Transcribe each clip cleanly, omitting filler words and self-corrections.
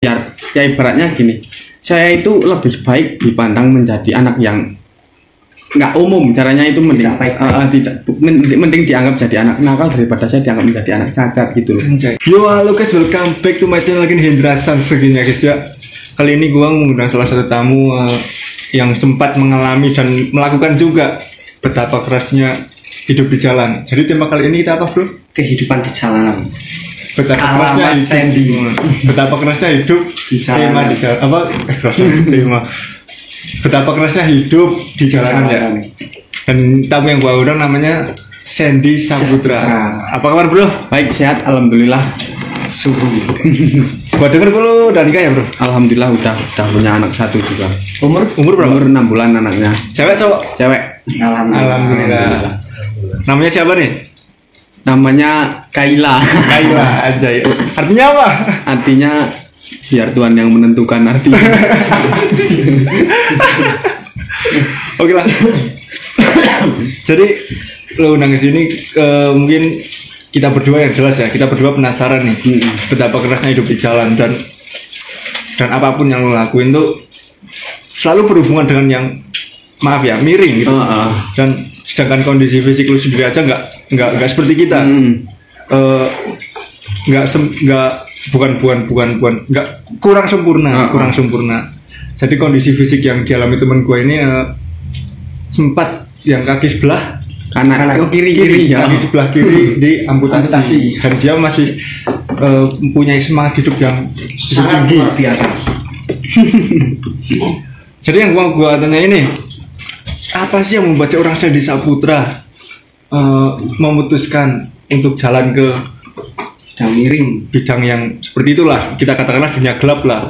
biar ya ibaratnya gini, saya itu lebih baik dipandang menjadi anak yang nggak umum, caranya itu mending mending dianggap jadi anak nakal daripada saya dianggap menjadi anak cacat gitu. Yo halo guys, welcome back to my channel lagi Hendra Sans segini ya guys ya. Kali ini gua mengundang salah satu tamu yang sempat mengalami dan melakukan juga betapa kerasnya hidup di jalan. Jadi tema kali ini kita apa bro? Kehidupan di jalanan. Betapa kerasnya hidup di jalanan. Tema di jalan apa? Tema. Betapa kerasnya hidup di jalanan ya. Dan tamu yang gua undang namanya Sandy Saputra. Apa kabar bro? Baik, sehat alhamdulillah. Suruh. Gua denger lu udah nikah ya bro? Alhamdulillah udah punya anak satu juga. Umur berapa? Umur 6 bulan anaknya. Cewek cowok? Cewek. Alhamdulillah. Namanya siapa nih? Namanya Kaila. Kaila aja ya. Artinya apa? Artinya biar Tuhan yang menentukan artinya. Oke lah. Jadi lo undang ke sini mungkin kita berdua yang jelas ya. Kita berdua penasaran nih betapa kerasnya hidup di jalan dan apapun yang lo lakuin tuh selalu berhubungan dengan yang maaf ya miring gitu. Dan sedangkan kondisi fisik lu sendiri aja nggak seperti kita. Bukan nggak kurang sempurna. Jadi kondisi fisik yang dialami teman gue ini sempat yang kaki sebelah kanan kiri ya. Kaki sebelah kiri di amputasi dan dia masih mempunyai semangat hidup yang sangat tinggi. Luar biasa. Jadi yang gua tanya ini, apa sih yang membaca orang Sandy Saputra memutuskan untuk jalan ke bidang yang seperti itulah, kita katakanlah dunia gelap lah.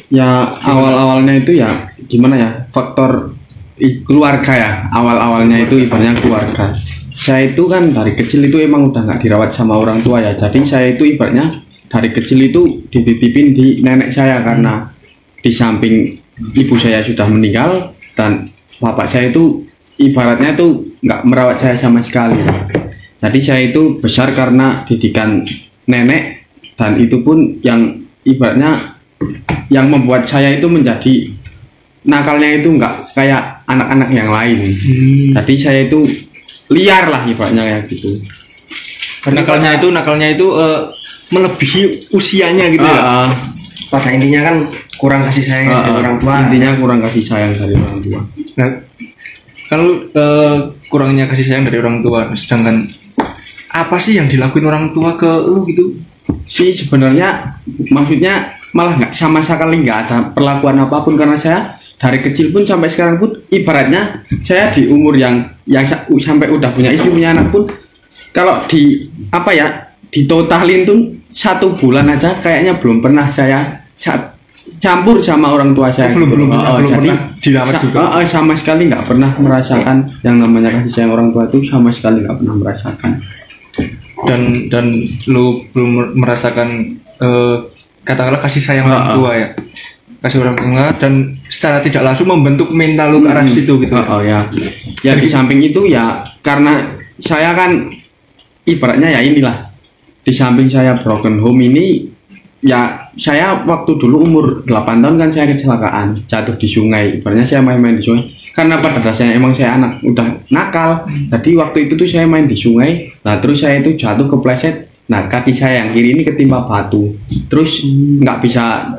Ya awalnya itu ya gimana ya, faktor keluarga ya. Awalnya itu ibaratnya keluarga. Saya itu kan dari kecil itu emang udah nggak dirawat sama orang tua ya. Jadi saya itu ibaratnya dari kecil itu dititipin di nenek saya karena di samping ibu saya sudah meninggal dan bapak saya itu ibaratnya itu nggak merawat saya sama sekali. Jadi saya itu besar karena didikan nenek dan itu pun yang ibaratnya yang membuat saya itu menjadi nakalnya itu nggak kayak anak-anak yang lain. Jadi saya itu liar lah ibaratnya kayak gitu. Nakalnya itu melebihi usianya gitu ya. Pada intinya kan kurang kasih sayang dari orang tua. Intinya kurang kasih sayang dari orang tua. Nah, kalau kurangnya kasih sayang dari orang tua, sedangkan apa sih yang dilakuin orang tua ke lu gitu? Sih sebenarnya maksudnya malah nggak sama sekali nggak ada perlakuan apapun karena saya dari kecil pun sampai sekarang pun ibaratnya saya di umur yang sampai udah punya istri punya anak pun kalau ditotalin tuh 1 bulan aja kayaknya belum pernah saya campur sama orang tua saya. Belum jadi pernah dirawat juga. Sama sekali nggak pernah merasakan yang namanya kasih sayang orang tua itu, sama sekali nggak pernah merasakan. Dan lu belum merasakan katakanlah kasih sayang orang tua ya, kasih orang tua dan secara tidak langsung membentuk mental lu ke arah situ gitu. Ya di samping itu ya karena saya kan ibaratnya ya inilah, di samping saya broken home ini ya saya waktu dulu umur 8 tahun kan saya kecelakaan jatuh di sungai. Ibaratnya saya main-main di sungai karena pada dasarnya emang saya anak udah nakal. Jadi waktu itu tuh saya main di sungai. Nah terus saya itu jatuh kepleset. Nah kaki saya yang kiri ini ketimpa batu. Terus nggak bisa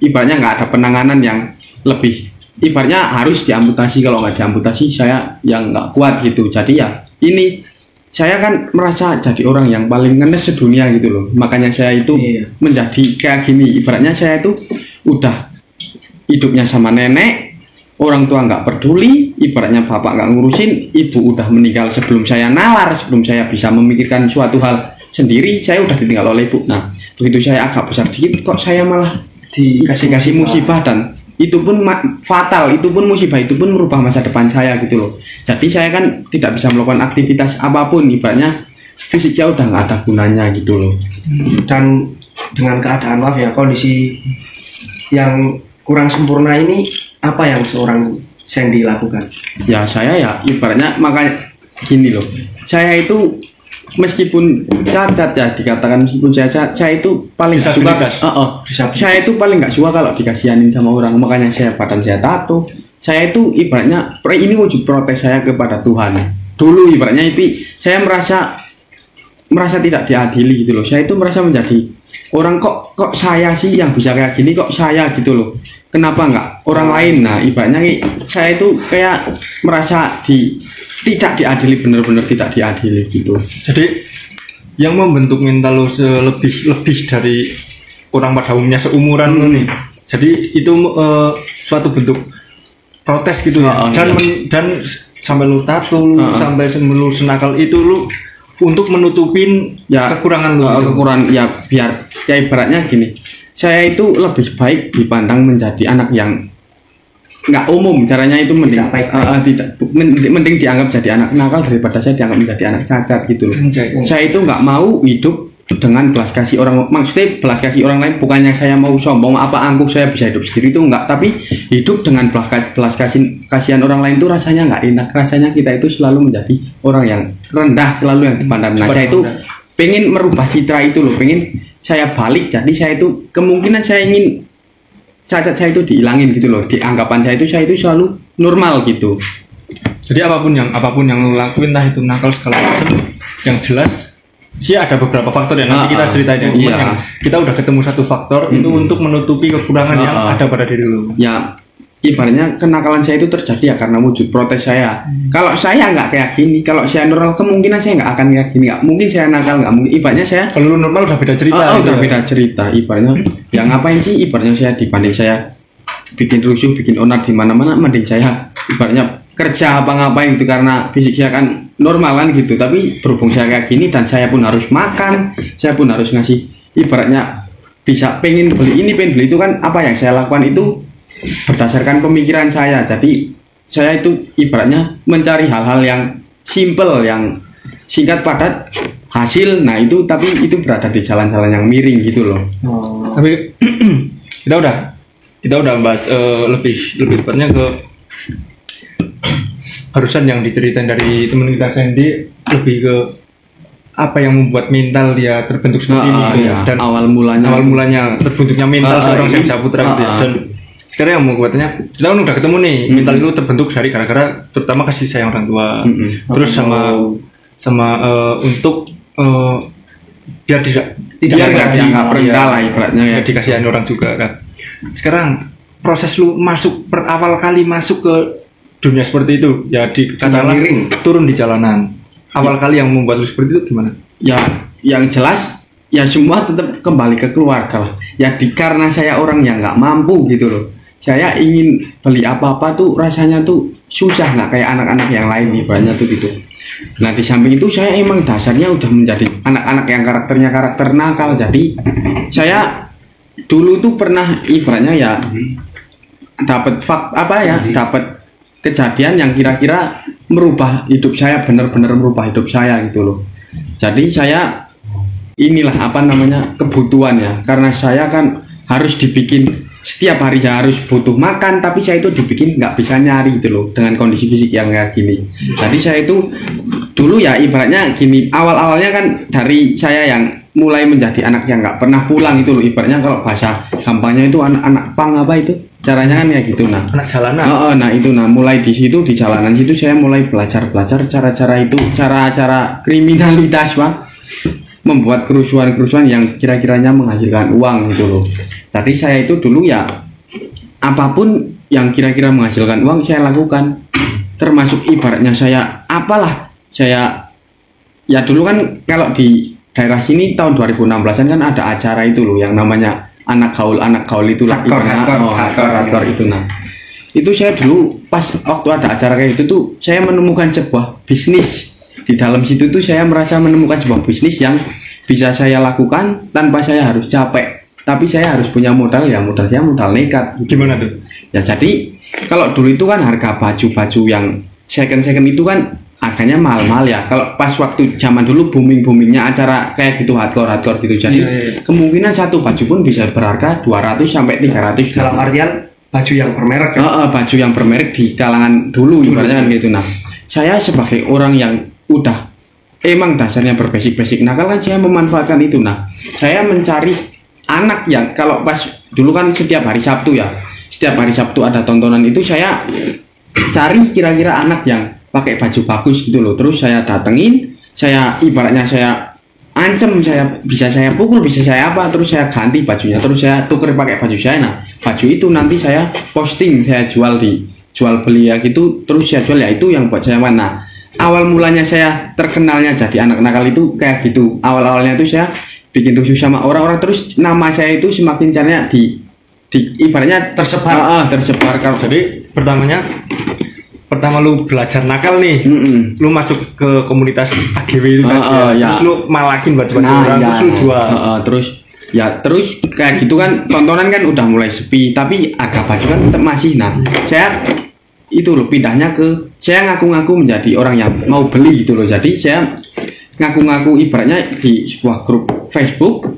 ibaratnya nggak ada penanganan yang lebih. Ibaratnya harus diamputasi, kalau nggak diamputasi saya yang nggak kuat gitu. Jadi ya ini saya kan merasa jadi orang yang paling ngenes sedunia gitu loh. Makanya saya itu menjadi kayak gini. Ibaratnya saya itu udah hidupnya sama nenek, orang tua nggak peduli, ibaratnya bapak nggak ngurusin, ibu udah meninggal sebelum saya nalar, sebelum saya bisa memikirkan suatu hal sendiri, saya udah ditinggal oleh ibu. Nah begitu saya agak besar dikit kok saya malah dikasih musibah dan itu pun fatal, itu pun musibah, itu pun merubah masa depan saya gitu loh. Jadi saya kan tidak bisa melakukan aktivitas apapun, ibaratnya fisiknya udah nggak ada gunanya gitu loh. Dan dengan keadaan maaf ya, kondisi yang kurang sempurna ini, apa yang seorang Sandy lakukan? Ya saya ya ibaratnya makanya gini loh, saya itu meskipun cacat ya dikatakan meskipun saya itu paling nggak suka. Saya itu paling nggak suka kalau dikasihanin sama orang, makanya badan saya tato. Saya itu ibaratnya ini wujud protes saya kepada Tuhan. Dulu ibaratnya itu saya merasa tidak diadili gitu loh. Saya itu merasa menjadi orang kok saya sih yang bisa kayak gini, kok saya gitu loh. Kenapa enggak orang lain? Nah, ibaratnya saya itu kayak merasa tidak diadili, benar-benar tidak diadili gitu. Jadi yang membentuk mental lo lebih dari orang pada umumnya seumuran lo nih. Jadi itu suatu bentuk protes gitu ya. Dan sampai lu tato, sampai lu senakal itu lu untuk menutupin ya, kekurangan lu. Kekurangan ya biar ya ibaratnya gini. Saya itu lebih baik dipandang menjadi anak yang nggak umum, caranya itu mending mending dianggap jadi anak nakal daripada saya dianggap menjadi anak cacat gitu loh. Saya itu nggak mau hidup dengan belas kasih orang, maksudnya belas kasih orang lain bukannya saya mau sombong apa angkuh saya bisa hidup sendiri itu enggak, tapi hidup dengan belas kasihan orang lain itu rasanya nggak enak, rasanya kita itu selalu menjadi orang yang rendah, selalu yang dipandang. Nah, saya itu pengen merubah citra itu loh, pengen saya balik, jadi saya itu kemungkinan saya ingin cacat saya itu dihilangin gitu loh, di anggapan saya itu selalu normal gitu. Jadi apapun yang lo lakuin, entah itu nakal segala macam, yang jelas sih ada beberapa faktor ya, nanti kita ceritain ya. Cuma yang kita udah ketemu satu faktor itu untuk menutupi kekurangan yang ada pada diri lo. Ya ibaratnya kenakalan saya itu terjadi ya karena wujud protes saya. Kalau saya nggak kayak gini, kalau saya normal kemungkinan saya nggak akan kayak gini, nggak mungkin saya nakal, nggak mungkin. Ibaratnya saya kalau lu normal udah beda cerita. Udah beda cerita. Ibaratnya ya ngapain sih? Ibaratnya saya dibanding saya bikin rusuh, bikin onar di mana-mana, mending saya ibaratnya kerja apa ngapain itu karena fisik saya kan normal kan gitu. Tapi berhubung saya kayak gini dan saya pun harus makan, saya pun harus ngasih, ibaratnya bisa pengen beli ini, pengen beli itu kan, apa yang saya lakukan itu berdasarkan pemikiran saya. Jadi saya itu ibaratnya mencari hal-hal yang simple, yang singkat padat hasil. Nah itu, tapi itu berada di jalan-jalan yang miring gitu loh. Tapi kita udah bahas lebih tepatnya ke barusan yang diceritain dari teman kita Sandy, lebih ke apa yang membuat mental dia terbentuk seperti ini iya. Dan awal mulanya terbentuknya mental seorang Syekh Saputra gitu ya. Dan sekarang yang membuatnya, kita kan udah ketemu nih, mental itu terbentuk dari gara-gara terutama kasih sayang orang tua, terus sama untuk biar tidak dianggap rendah lah ibaratnya ya, dikasihin orang juga kan. Sekarang proses lu awal kali masuk ke dunia seperti itu ya, dikatakan turun di jalanan, awal kali yang membuat lu seperti itu gimana? Ya yang jelas ya semua tetap kembali ke keluarga lah ya, karena saya orang yang nggak mampu gitu loh. Saya ingin beli apa-apa tuh rasanya tuh susah, nggak kayak anak-anak yang lain ibaratnya tuh gitu. Nah di samping itu saya emang dasarnya udah menjadi anak-anak yang karakter nakal. Jadi saya dulu tuh pernah ibaratnya ya dapat dapat kejadian yang kira-kira merubah hidup saya, benar-benar merubah hidup saya gitu loh. Jadi saya inilah kebutuhan ya, karena saya kan harus dibikin setiap hari, saya harus butuh makan, tapi saya itu dibikin nggak bisa nyari gitu loh dengan kondisi fisik yang kayak gini. Jadi saya itu dulu ya ibaratnya gini, awal-awalnya kan dari saya yang mulai menjadi anak yang nggak pernah pulang itu loh, ibaratnya kalau bahasa gampangnya itu anak pang apa itu caranya kan ya gitu. Nah anak jalanan. Nah itu, nah mulai di situ, di jalanan situ saya mulai belajar cara-cara itu, cara-cara kriminalitas Pak, membuat kerusuhan-kerusuhan yang kira-kiranya menghasilkan uang gitu loh. Jadi saya itu dulu ya apapun yang kira-kira menghasilkan uang saya lakukan, termasuk ibaratnya saya ya dulu kan kalau di daerah sini tahun 2016an kan ada acara itu loh yang namanya anak gaul itu lah, hardcore itu. Nah itu saya dulu pas waktu ada acara kayak itu tuh saya menemukan sebuah bisnis di dalam situ tuh, saya merasa menemukan sebuah bisnis yang bisa saya lakukan tanpa saya harus capek, tapi saya harus punya modal ya, modal saya modal nekat. Gimana tuh? Ya jadi kalau dulu itu kan harga baju yang second itu kan harganya mahal-mahal ya. Kalau pas waktu zaman dulu boomingnya acara kayak gitu hardcore gitu. Jadi kemungkinan satu baju pun bisa berharga 200 sampai 300. Dalam artian baju yang bermerek kan? Baju yang bermerek di kalangan dulu ibaratnya kan gitu. Nah saya sebagai orang yang udah emang dasarnya berbasic nakal kan saya memanfaatkan itu. Nah, saya mencari anak yang kalau pas dulu kan setiap hari Sabtu ada tontonan itu, saya cari kira-kira anak yang pakai baju bagus gitu loh. Terus saya datengin, saya ibaratnya saya ancam, bisa saya pukul, bisa saya apa, terus saya ganti bajunya, terus saya tuker pakai baju saya. Nah, baju itu nanti saya posting, saya jual beli ya gitu, terus saya jual, ya itu yang buat saya mana. Awal mulanya saya terkenalnya jadi anak nakal itu kayak gitu. Awal-awalnya itu saya bikin rusuh sama orang-orang, terus nama saya itu semakin caranya di ibaratnya tersebar. Kalau jadi pertama lu belajar nakal nih, lu masuk ke komunitas AGW itu kan, terus lu malakin baju orang, terus lu jual. Terus kayak gitu kan, tontonan kan udah mulai sepi, tapi harga baju kan tetap masih. Nah, saya itu loh pindahnya ke, saya ngaku-ngaku menjadi orang yang mau beli gitu loh. Jadi saya ngaku-ngaku ibaratnya di sebuah grup Facebook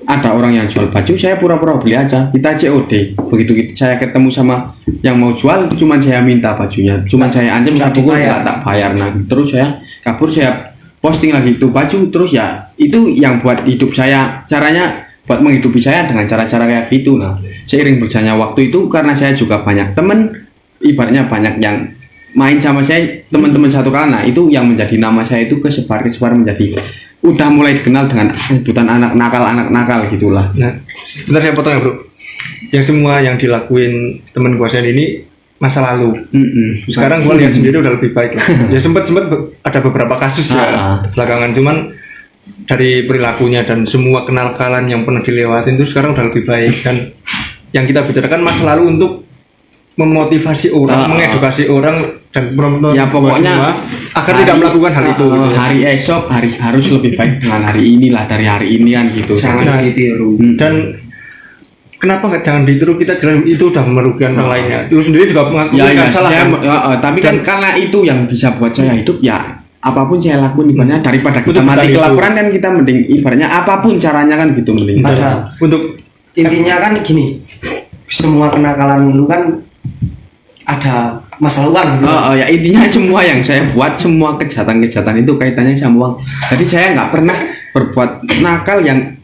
ada orang yang jual baju, saya pura-pura beli aja, kita COD. Begitu saya ketemu sama yang mau jual, cuman saya minta bajunya, cuman saya ancam, saya pukul, nggak tak bayar. Nah, terus saya kabur, saya posting lagi itu baju, terus ya itu yang buat hidup saya, caranya buat menghidupi saya dengan cara-cara kayak gitu. Nah, seiring berjalannya waktu itu, karena saya juga banyak temen, ibaratnya banyak yang main sama saya, teman-teman satu kalangan. Nah, itu yang menjadi nama saya itu kesebar menjadi, udah mulai dikenal dengan sebutan anak nakal gitulah. Nah, sebentar saya potong ya bro. Yang semua yang dilakuin teman gua saya ini masa lalu. Sekarang gua lihat sendiri udah lebih baik lah. Ya sempat ada beberapa kasus ya belakangan, cuman dari perilakunya dan semua kenakalan yang pernah dilewatin itu sekarang udah lebih baik. Dan yang kita bicarakan masa lalu untuk memotivasi orang, mengedukasi orang dan menonton ya pokoknya semua, agar tidak melakukan hal itu. Gitu. Hari esok harus lebih baik dengan hari inilah, dari hari ini kan gitu. Jangan ditiru. Dan kenapa nggak jangan ditiru, kita jelas itu udah merugikan orang lainnya. Lu sendiri juga mengakui salah kan? Tapi kan karena itu yang bisa buat saya hidup, ya apapun saya lakuin ibaratnya, daripada kita mati kelaparan kan, kita mending ibaratnya apapun caranya kan gitu mending. Untuk intinya kan gini, semua kenakalan lu kan ada masa lalu gitu. Ya intinya semua yang saya buat, semua kejahatan itu kaitannya sama uang. Jadi saya nggak pernah berbuat nakal yang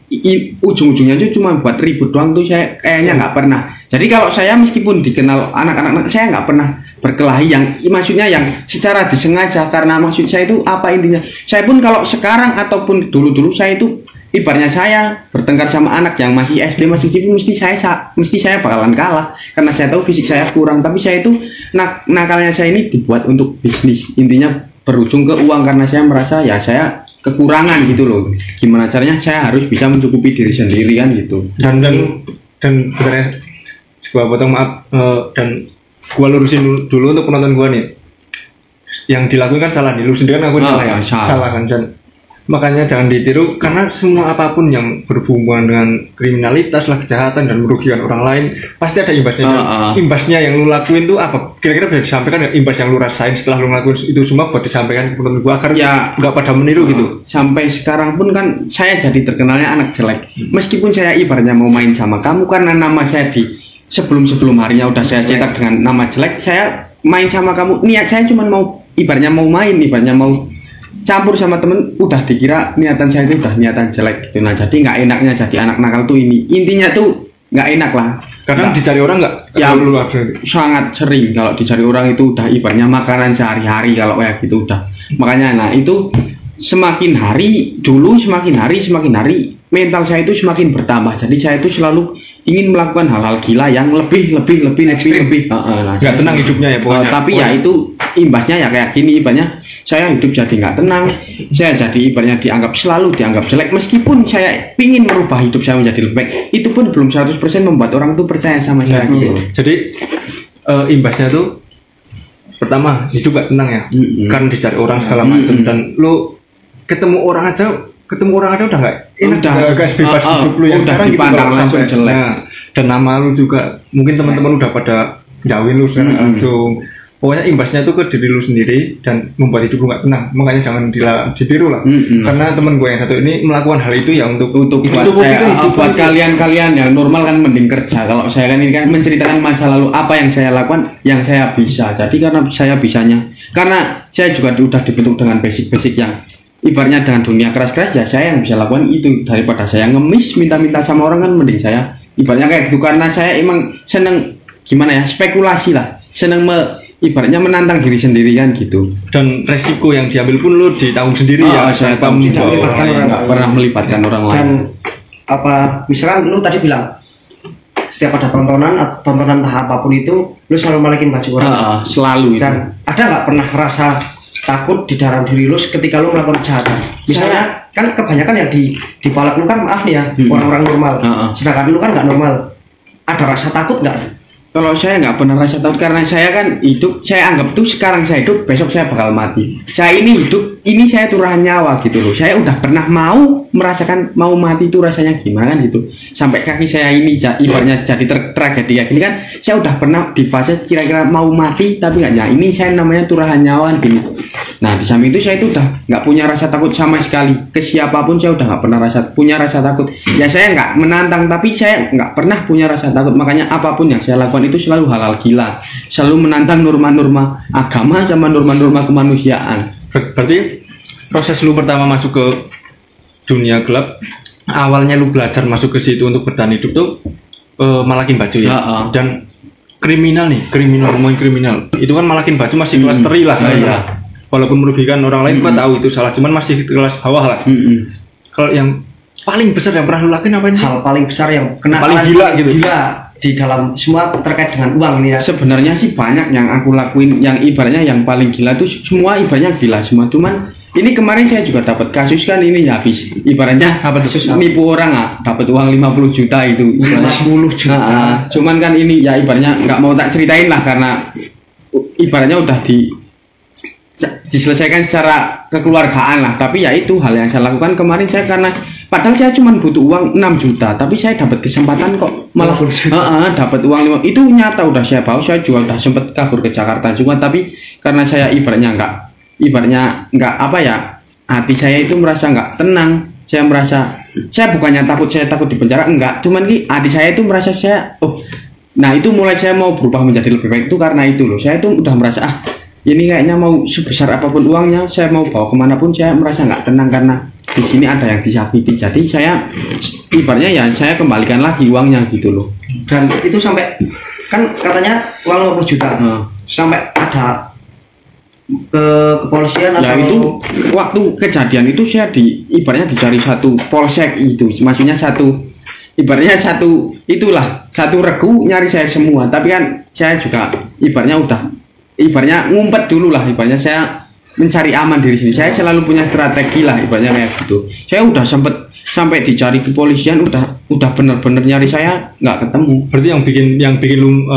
ujung-ujungnya itu cuma buat ribut doang, tuh saya kayaknya nggak pernah. Jadi kalau saya meskipun dikenal anak-anak, saya nggak pernah berkelahi yang maksudnya yang secara disengaja, karena maksud saya itu apa intinya. Saya pun kalau sekarang ataupun dulu saya itu ibaratnya saya bertengkar sama anak yang masih SD, masih CP, mesti saya bakalan kalah karena saya tahu fisik saya kurang. Tapi saya itu nakalnya saya ini dibuat untuk bisnis, intinya berujung ke uang, karena saya merasa ya saya kekurangan gitu loh. Gimana caranya saya harus bisa mencukupi diri sendiri kan gitu. Dan sebenarnya gua potong maaf, dan gua lurusin dulu untuk penonton gua nih. Yang dilakukan kan salah nih, lu sendiri kan ngakuin salah kan, dan makanya jangan ditiru, karena semua apapun yang berhubungan dengan kriminalitas lah, kejahatan dan merugikan orang lain pasti ada imbasnya. Imbasnya yang lu lakuin tuh apa? Kira-kira bisa disampaikan ya, imbas yang lu rasain setelah lu ngelakuin itu semua buat disampaikan ke penonton gua, agar ya nggak pada meniru gitu. Sampai sekarang pun kan saya jadi terkenalnya anak jelek. Meskipun saya ibaratnya mau main sama kamu, karena nama saya di sebelum harinya udah saya cetak dengan nama jelek, saya main sama kamu, niat saya cuma mau ibaratnya mau main, ibaratnya mau campur sama temen, udah dikira niatan saya itu udah niatan jelek gitu. Nah, jadi nggak enaknya jadi anak nakal tuh ini, intinya tuh nggak enak lah. Kadang dicari orang nggak? Ya sangat sering kalau dicari orang itu udah ibaratnya makanan sehari-hari kalau kayak gitu udah. Makanya nah itu semakin hari mental saya itu semakin bertambah. Jadi saya itu selalu ingin melakukan hal-hal gila yang lebih. Nggak tenang hidupnya ya pokoknya. Tapi ya itu imbasnya ya kayak gini, ibaratnya saya hidup jadi nggak tenang, saya jadi ibaratnya selalu dianggap jelek. Meskipun saya pingin merubah hidup saya menjadi lebih baik, itu pun belum 100% membuat orang tuh percaya sama saya gitu. Jadi imbasnya tuh pertama hidup nggak tenang ya, kan dicari orang segala macam, dan lu ketemu orang aja udah nggak enak, udah bebas hidup lu yang sekarang dipandang gitu langsung jelek. Nah, dan nama lu juga mungkin teman-teman udah pada jauhin lu sekarang langsung. Pokoknya imbasnya tuh ke diri lu sendiri dan membuat hidup lu nggak tenang. Makanya jangan ditiru lah. Karena teman gue yang satu ini melakuan hal itu ya untuk buat kalian yang normal kan mending kerja. Kalau saya kan ini kan menceritakan masa lalu apa yang saya lakukan, yang saya bisa. Jadi karena saya bisanya, karena saya juga udah dibentuk dengan basic yang ibaratnya dengan dunia keras-keras ya saya yang bisa lakukan itu daripada saya ngemis minta-minta sama orang kan mending saya ibaratnya kayak gitu karena saya emang seneng gimana ya spekulasi lah seneng ibaratnya menantang diri sendiri kan gitu dan resiko yang diambil pun lu ditanggung sendiri ya saya tidak pernah melibatkan orang lain dan apa misalkan lu tadi bilang setiap ada tontonan entah apapun itu lu selalu malekin baju orang selalu dan ada nggak pernah rasa takut di dalam diri lu ketika lu melakukan kejahatan misalnya kan kebanyakan yang di kepala lu kan maaf nih ya orang-orang normal sedangkan lu kan nggak normal ada rasa takut nggak? Kalau saya nggak pernah rasa takut karena saya kan hidup, saya anggap tuh sekarang saya hidup, besok saya bakal mati. Saya ini hidup, ini saya turahan nyawa gitu loh. Saya udah pernah mau merasakan mau mati itu rasanya gimana kan gitu. Sampai kaki saya ini ibaratnya jadi tragedi kayak gini kan, saya udah pernah di fase kira-kira mau mati tapi nggak nyala. Ini saya namanya turahan nyawa gini. Nah di samping itu saya itu udah nggak punya rasa takut sama sekali ke siapapun saya udah nggak pernah punya rasa takut. Ya saya nggak menantang tapi saya nggak pernah punya rasa takut makanya apapun yang saya lakukan itu selalu hal-hal gila, selalu menantang norma-norma agama sama norma-norma kemanusiaan. Berarti proses lu pertama masuk ke dunia gelap, awalnya lu belajar masuk ke situ untuk bertahan hidup tuh malakin baju ya. Dan kriminal ngomongin kriminal, itu kan malakin baju masih kelas teri lah. Walaupun merugikan orang lain, gua tahu itu salah, cuman masih kelas bawah lah. Kalau yang paling besar yang pernah lu lakuin apa ini? Hal paling besar yang kena paling gila gitu. Gila di dalam semua terkait dengan uang ini ya. Sebenarnya sih banyak yang aku lakuin yang ibaratnya yang paling gila itu semua ibaratnya gila semua. Cuman ini kemarin saya juga dapat kasus kan ini habis ibaratnya kasus nipu orang dapat uang 50 juta itu 50 juta. Cuman kan ini ya ibaratnya nggak mau tak ceritain lah karena ibaratnya udah diselesaikan secara kekeluargaan lah tapi ya itu hal yang saya lakukan kemarin saya karena padahal saya cuma butuh uang 6 juta tapi saya dapat kesempatan kok malah dapat uang 5 itu nyata udah saya bawa saya juga udah sempet kabur ke Jakarta juga tapi karena saya ibaratnya nggak apa ya hati saya itu merasa nggak tenang saya merasa saya bukannya saya takut di penjara enggak cuman hati saya itu merasa saya nah itu mulai saya mau berubah menjadi lebih baik itu karena itu loh saya itu udah merasa ini kayaknya mau sebesar apapun uangnya saya mau bawa kemanapun saya merasa nggak tenang karena di sini ada yang disakiti jadi saya ibaratnya ya saya kembalikan lagi uangnya gitu loh dan itu sampai kan katanya uang 50 juta sampai ada ke kepolisian ya atau itu waktu kejadian itu saya ibaratnya dicari satu polsek itu maksudnya ibaratnya satu regu nyari saya semua tapi kan saya juga ibaratnya ngumpet dulu lah ibaratnya saya mencari aman diri sendiri saya selalu punya strategi lah ibaratnya kayak gitu saya udah sampai dicari kepolisian udah bener-bener nyari saya nggak ketemu berarti yang bikin lu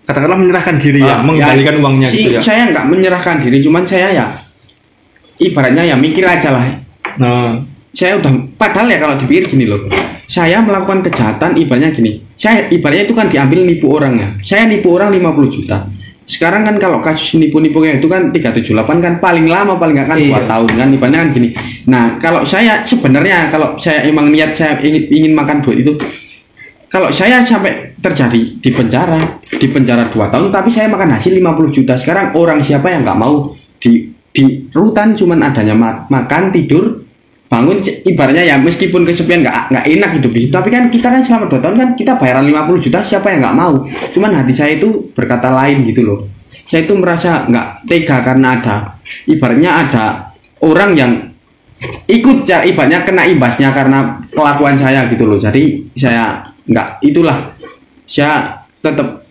katakanlah menyerahkan diri mengembalikan uangnya gitu ya saya nggak menyerahkan diri cuman saya ya ibaratnya ya mikir aja lah saya udah padahal ya kalau dipikir gini loh saya melakukan kejahatan ibaratnya gini saya ibaratnya itu kan diambil nipu orang ya saya nipu orang 50 juta sekarang kan kalau kasus nipu-nipunya itu kan 378 kan paling lama paling nggak kan 2 tahun kan ibaratnya kan gini nah kalau saya sebenarnya kalau saya emang niat saya ingin makan duit itu kalau saya sampai terjadi di penjara 2 tahun tapi saya makan hasil 50 juta sekarang orang siapa yang nggak mau di rutan cuman adanya makan tidur bangun ibaratnya ya meskipun kesepian nggak enak hidup di situ tapi kan kita kan selama 2 tahun kan kita bayaran 50 juta siapa yang nggak mau cuman hati saya itu berkata lain gitu loh saya itu merasa nggak tega karena ibaratnya ada orang yang ikut ibaratnya kena imbasnya karena kelakuan saya gitu loh jadi saya nggak itulah saya tetap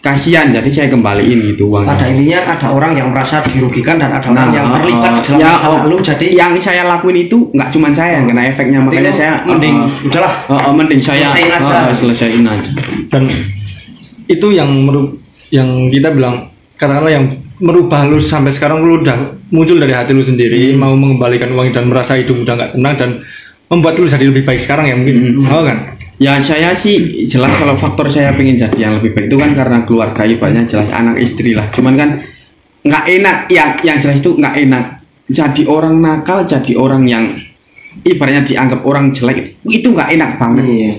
kasihan jadi saya kembaliin gitu uangnya. Pada intinya ada orang yang merasa dirugikan dan ada orang yang terlibat dalam masalah lu jadi yang saya lakuin itu nggak cuma saya yang kena efeknya makanya saya mending udahlah mending saya selesaiin aja dan itu yang kita bilang katakanlah yang merubah lu sampai sekarang lu udah muncul dari hati lu sendiri mau mengembalikan uang dan merasa hidup udah nggak tenang dan membuat lu jadi lebih baik sekarang ya mungkin kan ya saya sih jelas kalau faktor saya pengen jadi yang lebih baik itu kan karena keluarga ibaratnya jelas anak istri lah cuman kan nggak enak yang jelas itu nggak enak jadi orang nakal jadi orang yang ibaratnya dianggap orang jelek itu nggak enak banget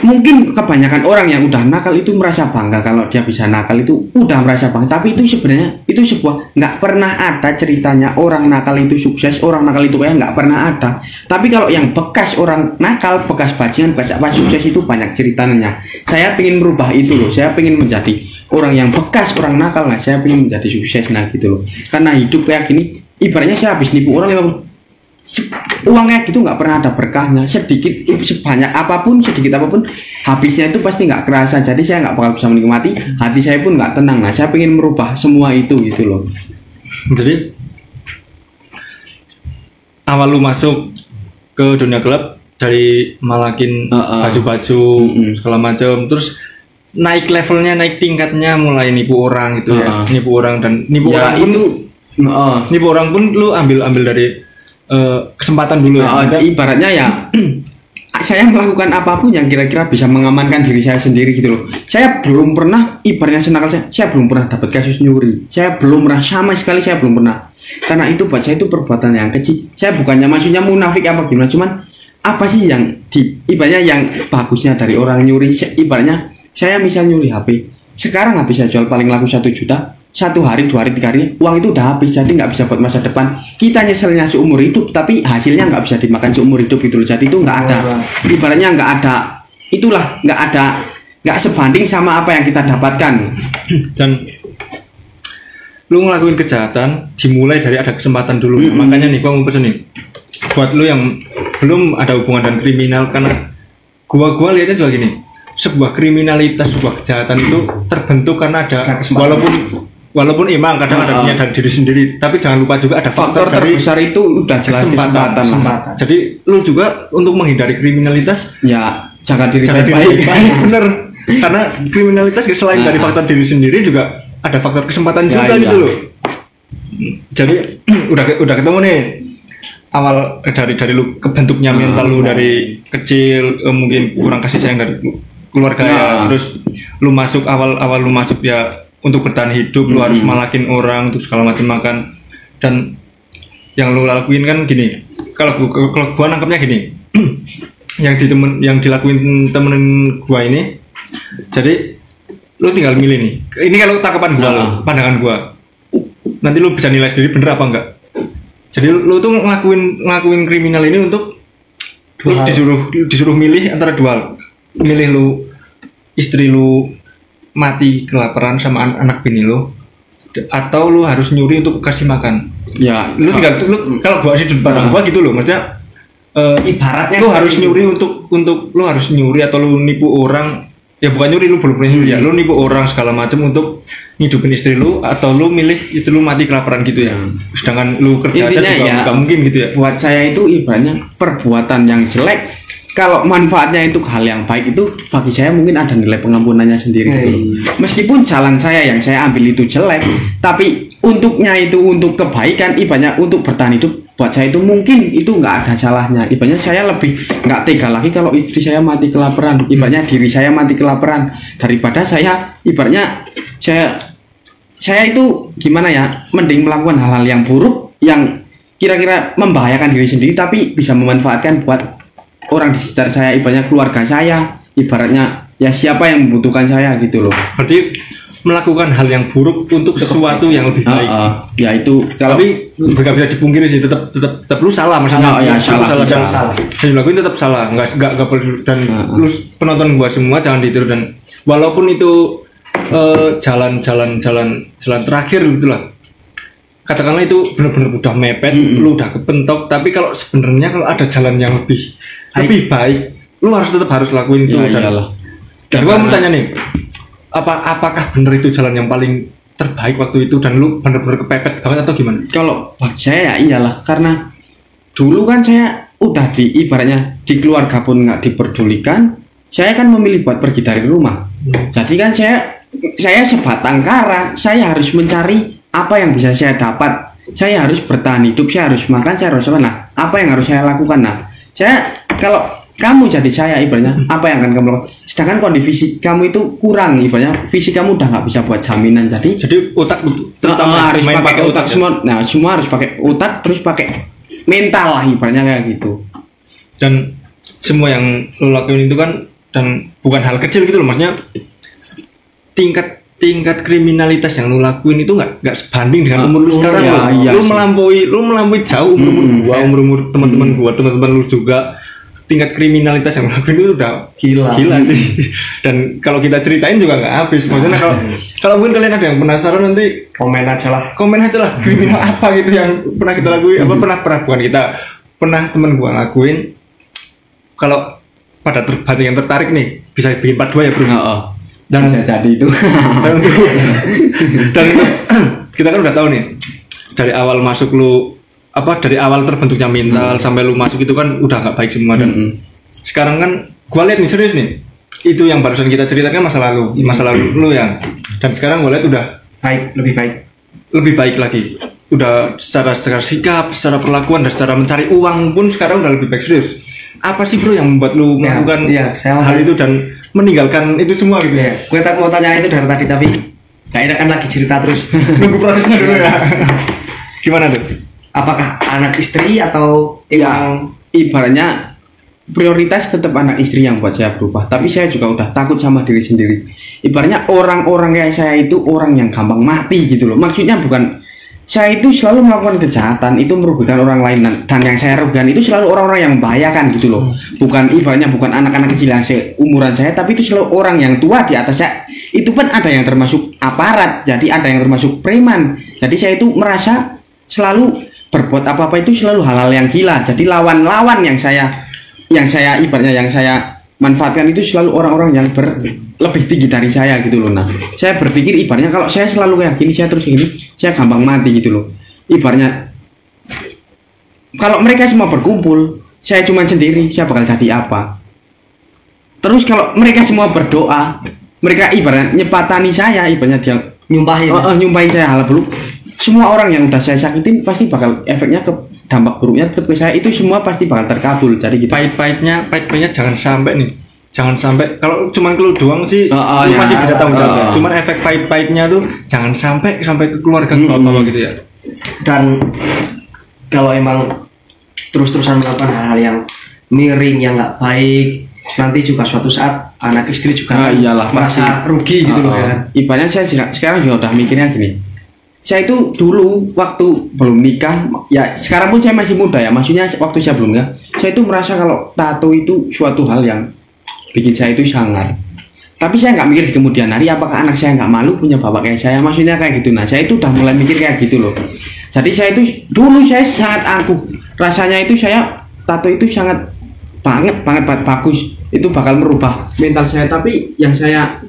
mungkin kebanyakan orang yang udah nakal itu merasa bangga kalau dia bisa nakal, itu udah merasa bangga, tapi itu sebenarnya itu sebuah, nggak pernah ada ceritanya orang nakal itu sukses, orang nakal itu kaya, nggak pernah ada. Tapi kalau yang bekas orang nakal, bekas bajingan, bekas apa sukses itu banyak ceritanya. Saya pengen merubah itu loh, saya pengen menjadi orang yang bekas orang nakal, nah saya pengen menjadi sukses, nah gitu loh. Karena hidup kayak gini, ibaratnya saya habis nipu orang 50, uangnya gitu nggak pernah ada berkahnya, sedikit sebanyak apapun, sedikit apapun habisnya itu pasti nggak kerasa, jadi saya nggak bakal bisa menikmati, hati saya pun nggak tenang. Nah saya pengen merubah semua itu gitu loh. Jadi awal lu masuk ke dunia gelap dari malakin baju-baju segala macam, terus naik levelnya, naik tingkatnya, mulai nipu orang gitu ya, nipu orang dan nipu ya, orang pun itu nipu orang pun lu ambil dari kesempatan dulu ya. Ibaratnya ya saya melakukan apapun yang kira-kira bisa mengamankan diri saya sendiri gitu loh. Saya belum pernah, ibaratnya senakal saya belum pernah dapat kasus nyuri, saya belum pernah, sama sekali saya belum pernah. Karena itu buat saya itu perbuatan yang kecil. Saya bukannya maksudnya munafik apa gimana, cuman apa sih yang ibaratnya yang bagusnya dari orang nyuri. Ibaratnya saya misal nyuri HP, sekarang habis saya jual paling laku 1 juta, 1 hari, 2 hari, 3 hari, uang itu udah habis, jadi nggak bisa buat masa depan. Kita nyeselnya seumur hidup, tapi hasilnya nggak bisa dimakan seumur hidup gitu loh. Jadi itu nggak ada, ibaratnya nggak ada, itulah nggak sebanding sama apa yang kita dapatkan. Dan lu ngelakuin kejahatan dimulai dari ada kesempatan dulu. Makanya nih gua mau pesen nih buat lu yang belum ada hubungan dengan kriminal, karena gua lihatnya juga gini, sebuah kriminalitas, sebuah kejahatan itu terbentuk karena ada walaupun emang kadang ada punya dari diri sendiri, tapi jangan lupa juga ada faktor terbesar itu udah jelas kesempatan. Jadi lu juga untuk menghindari kriminalitas ya jaga diri baik-baik. Bener, karena kriminalitas selain dari faktor diri sendiri juga ada faktor kesempatan juga gitu loh. Jadi udah ketemu nih awal dari lu kebentuknya mental lu dari kecil, mungkin kurang kasih sayang dari keluarga ya, terus lu masuk awal lu masuk ya untuk bertahan hidup, lu harus malakin orang untuk segala macam makan, dan yang lu lakuin kan gini, kalau gua nangkepnya gini, yang dilakuin temen gua ini, jadi lu tinggal milih nih, ini kalau tangkapan gua, pandangan gua, nanti lu bisa nilai sendiri bener apa enggak. Jadi lu tuh ngelakuin kriminal ini untuk lu disuruh milih antara dua, milih lu istri lu mati kelaparan sama anak bini lu, atau lu harus nyuri untuk kasih makan. Ya, lu tinggal lu, kalau gua sih pandang gua gitu loh, maksudnya ibaratnya lu harus nyuri untuk lu harus nyuri atau lu nipu orang, ya bukan nyuri, lu belum pernah nyuri ya, lu nipu orang segala macam untuk ngidupin istri lu, atau lu milih istri lu mati kelaparan gitu ya. Sedangkan lu kerja aja juga nggak mungkin gitu ya. Buat saya itu ibaratnya perbuatan yang jelek, kalau manfaatnya itu hal yang baik, itu bagi saya mungkin ada nilai pengampunannya sendiri gitu loh. Meskipun jalan saya yang saya ambil itu jelek, tapi untuknya itu untuk kebaikan, ibaratnya untuk bertahan hidup, buat saya itu mungkin itu nggak ada salahnya. Ibaratnya saya lebih nggak tega lagi kalau istri saya mati kelaparan, ibaratnya diri saya mati kelaparan, daripada saya ibaratnya saya itu gimana ya, mending melakukan hal-hal yang buruk yang kira-kira membahayakan diri sendiri tapi bisa memanfaatkan buat orang di sekitar saya, ibaratnya keluarga saya, ibaratnya ya siapa yang membutuhkan saya gitu loh. Berarti melakukan hal yang buruk untuk sesuatu yang lebih baik. Ya itu kalau, tapi nggak bisa dipungkiri sih, tetap lu salah, maksudnya salah. Saya lakuin tetap salah, nggak perlu. Dan lu penonton gua semua jangan ditiru, dan walaupun itu jalan terakhir gitulah, katakanlah itu benar-benar udah mepet, lu udah kepentok, tapi kalau sebenarnya kalau ada jalan yang lebih baik, lu tetap harus lakuin itu. Dan gua mau tanya nih, apakah benar itu jalan yang paling terbaik waktu itu, dan lu benar-benar kepepet banget atau gimana? Kalau buat saya ya iyalah, karena dulu kan saya udah ibaratnya di keluarga pun nggak diperdulikan, saya kan memilih buat pergi dari rumah. Jadi kan saya sebatang kara, saya harus mencari apa yang bisa saya dapat, saya harus bertahan hidup, saya harus makan, saya harus apa. Nah, apa yang harus saya lakukan? Nah, kalau kamu jadi saya, ibaratnya apa yang akan kamu lakukan? Sedangkan kondisi kamu itu kurang, ibaratnya fisik kamu udah nggak bisa buat jaminan. Jadi otak harus pakai otak semua. Nah, semua harus pakai otak, terus pakai mental lah, ibaratnya kayak gitu. Dan semua yang lo lakuin itu kan dan bukan hal kecil gitu loh, maksudnya tingkat kriminalitas yang lu lakuin itu nggak sebanding dengan umur lu sekarang. Lu melampaui jauh umur teman-teman gua, teman-teman lu juga. Tingkat kriminalitas yang lakuin itu udah gila sih. Dan kalau kita ceritain juga nggak habis. Maksudnya kalau mungkin kalian ada yang penasaran, nanti komen aja lah kriminal apa gitu yang pernah kita lakuin, apa pernah bukan kita, pernah teman gua lakuin. Kalau pada yang tertarik nih bisa bikin part 2 ya bro. Dan bisa jadi itu. Dan kita kan udah tahu nih dari awal masuk lu, dari awal terbentuknya mental sampai lu masuk itu kan udah nggak baik semua. Dan sekarang kan gua lihat nih, serius nih, itu yang barusan kita ceritakan masa lalu lu ya, dan sekarang gua lihat udah lebih baik lagi, udah secara sikap, secara perlakuan, dan secara mencari uang pun sekarang udah lebih baik. Serius, apa sih bro yang membuat lu melakukan hal itu dan meninggalkan itu semua gitu ya? Gue mau tanya itu dari tadi tapi gak enak kan lagi cerita terus. Nunggu prosesnya dulu ya. Gimana tuh? Apakah anak istri atau ibaratnya prioritas tetap anak istri yang buat saya berubah, tapi saya juga udah takut sama diri sendiri. Ibaratnya orang-orang kayak saya itu orang yang gampang mati gitu loh. Maksudnya bukan saya itu selalu melakukan kejahatan itu merugikan orang lain, dan yang saya rugikan itu selalu orang-orang yang membahayakan gitu loh. Bukan ibaratnya bukan anak-anak kecil yang seumuran saya, tapi itu selalu orang yang tua di atas saya. Itu pun ada yang termasuk aparat, jadi ada yang termasuk preman. Jadi saya itu merasa selalu berbuat apa-apa itu selalu hal-hal yang gila. Jadi lawan-lawan yang saya ibaratnya yang saya manfaatkan itu selalu orang-orang yang lebih tinggi dari saya gitu loh. Nah, saya berpikir ibaratnya kalau saya selalu kayak gini, saya terus gini, saya gampang mati gitu loh. Ibaratnya kalau mereka semua berkumpul, saya cuma sendiri, saya bakal jadi apa? Terus kalau mereka semua berdoa, mereka ibaratnya nyepatani saya, ibaratnya dia nyumpahin saya hal buruk. Semua orang yang udah saya sakitin pasti bakal efeknya ke dampak buruknya tetap ke saya, itu semua pasti bakal terkabul. Jadi gitu. Pahit-pahitnya jangan sampai kalau cuman lu doang sih lu pasti bisa tanggung jawab. Cuman efek pahit-pahitnya tuh jangan sampai ke keluarga bapak gitu ya. Dan kalau emang terus-terusan melakukan hal-hal yang miring, yang nggak baik, nanti juga suatu saat anak istri juga merasa rugi gitu loh ya. Ibaratnya saya sekarang juga udah mikirnya gini. Saya itu dulu waktu belum nikah, ya sekarang pun saya masih muda ya, maksudnya waktu saya belum nikah, saya itu merasa kalau tato itu suatu hal yang bikin saya itu sangat. Tapi saya nggak mikir di kemudian hari apakah anak saya nggak malu punya bapak kayak saya, maksudnya kayak gitu. Nah saya itu udah mulai mikir kayak gitu loh. Jadi saya itu dulu saya sangat angkuh, rasanya itu saya tato itu sangat banget bagus, itu bakal merubah mental saya. Tapi yang saya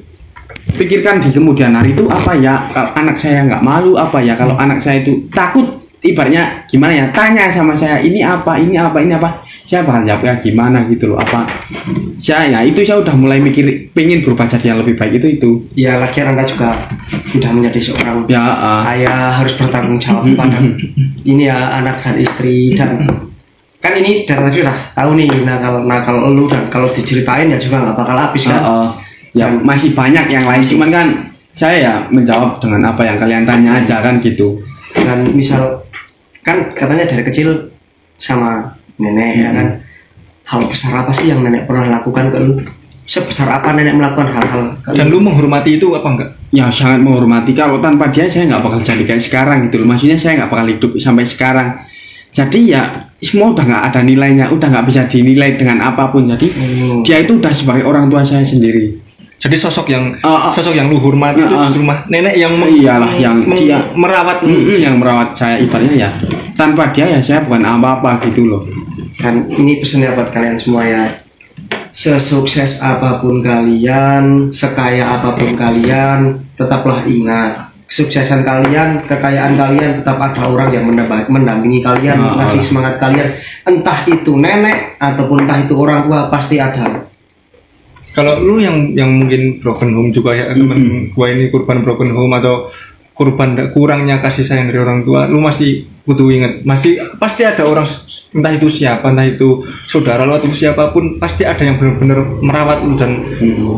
pikirkan di kemudian hari itu apa ya, kalau anak saya nggak malu, apa ya kalau anak saya itu takut, ibaratnya gimana ya, tanya sama saya ini apa, saya bakal jawabnya gimana gitu loh. Apa saya itu saya udah mulai mikir pengen berubah jadi yang lebih baik itu ya. Lagian Anda juga sudah menjadi seorang ayah, harus bertanggung jawab pada ini ya, anak dan istri. Dan kan ini dari tadi udah tahu nih nakal lu, dan kalau diceritain ya juga nggak bakal habis kan. Ya masih banyak yang lain, cuman kan saya ya menjawab dengan apa yang kalian tanya aja kan gitu. Dan misal kan katanya dari kecil sama nenek ya kan, hal besar apa sih yang nenek pernah lakukan ke lu? Sebesar apa nenek melakukan hal-hal ke dan lu menghormati itu apa enggak? Ya sangat menghormati. Kalau tanpa dia saya nggak bakal jadi kayak sekarang gitu loh. Maksudnya saya nggak bakal hidup sampai sekarang. Jadi ya semua udah nggak ada nilainya, udah nggak bisa dinilai dengan apapun. Jadi dia itu udah sebagai orang tua saya sendiri. Jadi sosok yang lu hormati itu justru nenek yang merawat yang merawat saya, ibaratnya ya tanpa dia ya saya bukan apa-apa gitu loh. Dan ini pesannya buat kalian semua ya, sesukses apapun kalian, sekaya apapun kalian, tetaplah ingat kesuksesan kalian, kekayaan kalian, tetap ada orang yang mendampingi kalian, ngasih semangat kalian, entah itu nenek ataupun entah itu orang tua, pasti ada. Kalau lu yang mungkin broken home juga ya, temen gua ini korban broken home atau korban kurangnya kasih sayang dari orang tua, lu masih butuh ingat, masih pasti ada orang entah itu siapa, entah itu saudara lo atau siapapun, pasti ada yang benar-benar merawat lu dan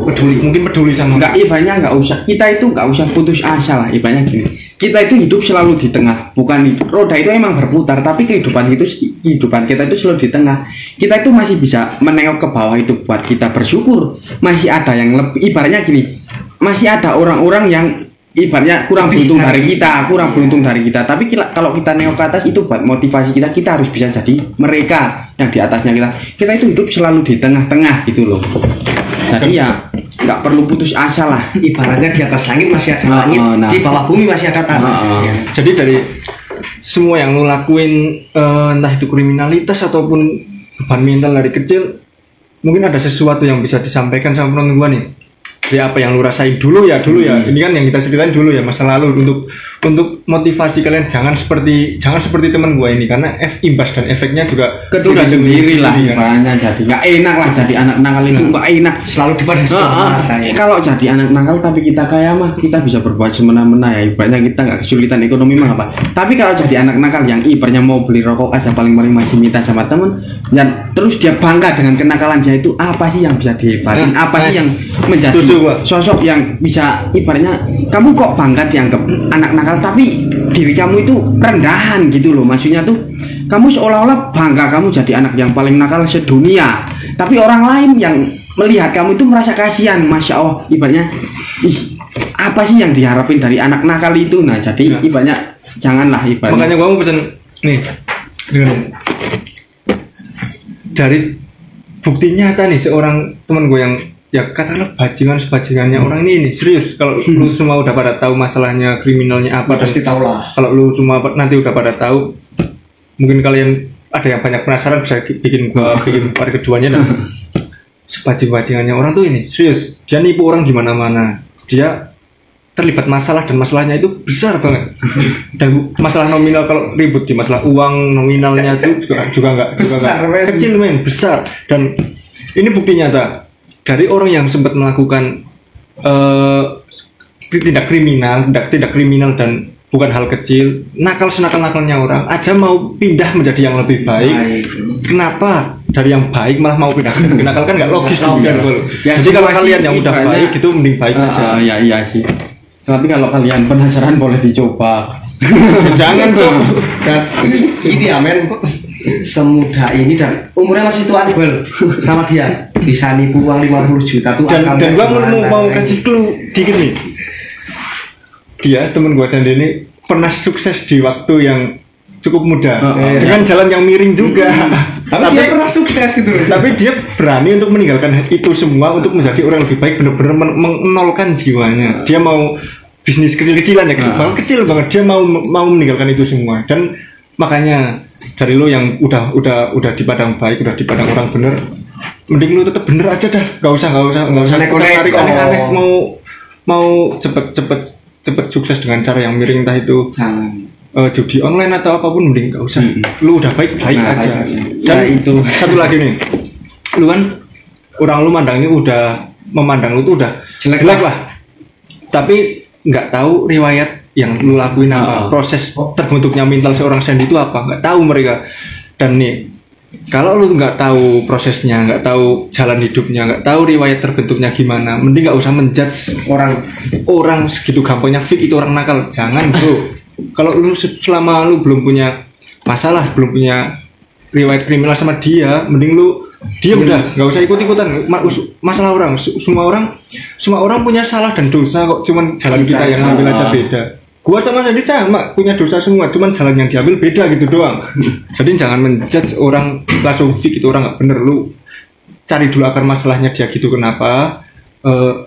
peduli sama. Enggak, ibaratnya enggak usah, kita itu enggak usah putus asa lah, ibaratnya gini. Kita itu hidup selalu di tengah, bukan roda itu emang berputar, tapi kehidupan kita itu selalu di tengah. Kita itu masih bisa menengok ke bawah itu buat kita bersyukur. Masih ada yang lebih, ibaratnya gini, masih ada orang-orang yang ibaratnya kurang beruntung dari kita, tapi kalau kita nengok ke atas itu buat motivasi kita harus bisa jadi mereka yang di atasnya kita itu hidup selalu di tengah-tengah gitu loh. Jadi ya nggak perlu putus asa lah, ibaratnya di atas langit masih ada langit, di bawah bumi masih ada tanah. Jadi dari semua yang lu lakuin, entah itu kriminalitas ataupun beban mental dari kecil, mungkin ada sesuatu yang bisa disampaikan sama penonton gua nih. Ya apa yang lu rasain dulu ya. Ini kan yang kita ceritain dulu ya, masa lalu, untuk motivasi kalian jangan seperti teman gua ini, karena imbas dan efeknya juga ke diri sendiri lah. Makanya jadi nggak enak lah jadi anak nakal itu, nggak enak selalu dipandang kalau jadi anak nakal tapi kita kaya mah kita bisa berbuat semena-mena ya, ibaratnya kita nggak kesulitan ekonomi mah apa. Tapi kalau jadi anak nakal yang ibaratnya mau beli rokok aja paling masih minta sama temen, dan terus dia bangga dengan kenakalan dia itu, apa sih yang bisa dihebatin, apa sih yang menjadi sosok yang bisa ibaratnya kamu kok bangga dianggap anak nakal tapi diri kamu itu rendahan gitu loh. Maksudnya tuh kamu seolah-olah bangga kamu jadi anak yang paling nakal sedunia, tapi orang lain yang melihat kamu itu merasa kasihan. Masya Allah, ibaratnya apa sih yang diharapin dari anak nakal itu. Nah jadi ibaratnya janganlah, ibaratnya makanya gua mau pesan nih dari bukti nyata nih, seorang teman gue yang ya katakanlah bajingannya orang ini serius. Kalau lu semua udah pada tahu masalahnya, kriminalnya apa, pasti tahu lah. Kalau lu semua nanti udah pada tahu, mungkin kalian ada yang banyak penasaran, bisa bikin part keduanya. Dan sebajing-bajingannya orang tuh ini serius, dia nipu orang di mana-mana, dia terlibat masalah dan masalahnya itu besar banget. Dan masalah nominal, kalau ribut di masalah uang, nominalnya itu juga nggak kecil men, besar. Dan ini bukti nyata dari orang yang sempat melakukan tindak kriminal dan bukan hal kecil, nakal senakal-nakalnya orang aja mau pindah menjadi yang lebih baik. Kenapa dari yang baik malah mau pindah ke nakal? Kan nggak logis juga. Jadi kalau kalian yang udah baik itu mending baik aja. Iya sih. Tapi kalau kalian penasaran boleh dicoba. Jangan tuh. Ini amen semudah ini, dan umurnya masih tua Iqbal sama dia bisa nipu uang 50 juta tuh. Dan gua mau kasih clue dikit nih. Dia temen gua sendiri ini pernah sukses di waktu yang cukup muda dengan jalan yang miring juga. Tapi dia pernah sukses gitu. Tapi dia berani untuk meninggalkan itu semua untuk menjadi orang lebih baik, benar-benar menolkan jiwanya. Dia mau bisnis kecil-kecilan ya, kecil banget. Dia mau meninggalkan itu semua. Dan makanya dari lo yang udah di padang baik, udah di padang orang bener, mending lo tetap bener aja dah. Gak usah tarik aneh-aneh, mau cepet sukses dengan cara yang miring, entah itu judi online atau apapun, mending gak usah. Lu udah baik aja. Dan itu satu lagi nih, lu kan orang lu memandang lu tuh udah jelek lah, tapi nggak tahu riwayat yang lu lakuin apa, proses terbentuknya mental seorang Sandy itu apa, nggak tahu mereka. Dan nih, kalau lu nggak tahu prosesnya, nggak tahu jalan hidupnya, nggak tahu riwayat terbentuknya gimana, mending nggak usah menjudge orang segitu gampangnya fit itu orang nakal. Jangan bro. Kalau lu selama lu belum punya masalah, belum punya riwayat kriminal sama dia, mending lu diam dah, nggak usah ikut-ikutan masalah orang. Semua orang punya salah dan dosa kok, cuman jalan kita yang ambil aja beda. Gua sama Sandy sama punya dosa semua, cuman jalan yang diambil beda gitu doang. Jadi jangan menjudge orang langsung fix itu orang nggak bener. Lu cari dulu akar masalahnya dia gitu kenapa,